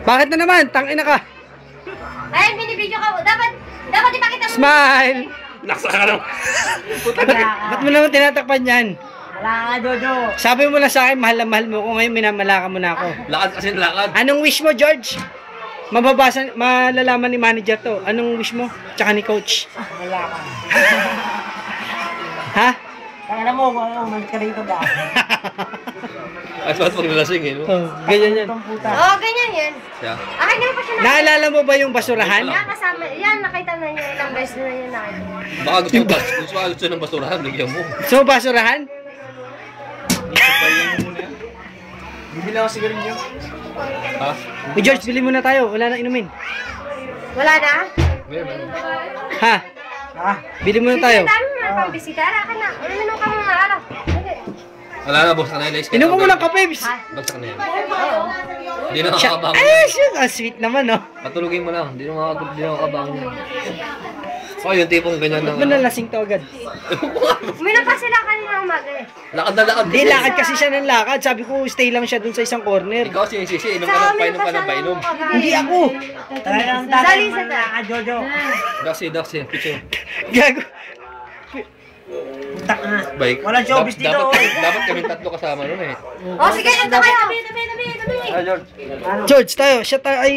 Bakit na naman? Tangina ka. Ay, binibidyo ka. Dapat ipakita mo. Smile! Naksa ka lang. Ba't mo naman tinatakpan yan? Wala ka, Jojo. Sabi mo lang sa akin, mahal na mahal mo ko. Ngayon minamalaka mo na ako. Lakad kasi lakad. Anong wish mo, George? Malalaman ni manager to. Anong wish mo? Tsaka ni coach. Wala ka. Ha? Kaya mo, umalis ka rito ba? Ay, ba't pag nalasing eh, no? Oh, ganyan yan. Oo, ganyan yan. Siya. Akin naman pa siya na. Naalala mo ba yung basurahan? Yan, kasama. Yan, nakita na niya. Ilang beses na niya nakita. Baka gusto ng basurahan, bigyan mo. So, basurahan? Bibili ako sigarilyo. Ha? O George, bili muna tayo. Wala na inumin. Wala na? Meron. Ha? Ha? Bili muna tayo. Sige, dami mo na pang bisita. Ara ka na. Uminom ka muna, ara. Sige. Wala na, boss. Kanay na Inom mo muna ng kape. Bagsak na yan. Hindi na makakabangon. Ay, shit. Ang sweet naman, no? Patulugin mo lang. Hindi na makakabangon yan. Oh, yung tipong ganyan Ba't na. ba nalasing to agad? Uminom pa sila kanina umaga eh. Lakad na lakad. Hindi, lakad kasi siya ng lakad. Sabi ko, stay lang siya dun sa isang corner. Ikaw sinisisi. Inom ka ng painom ka ng painom. Hindi ako. Talagang Sali tatay sa mo na, Jojo. Daksi. Picture. Gago. Putak na. Bike. Walang showbiz dito. Dapat kami tatlo kasama nun eh. O sige, ito kayo. Tabi. Ah, George. George, tayo. Siya tayo. Ay,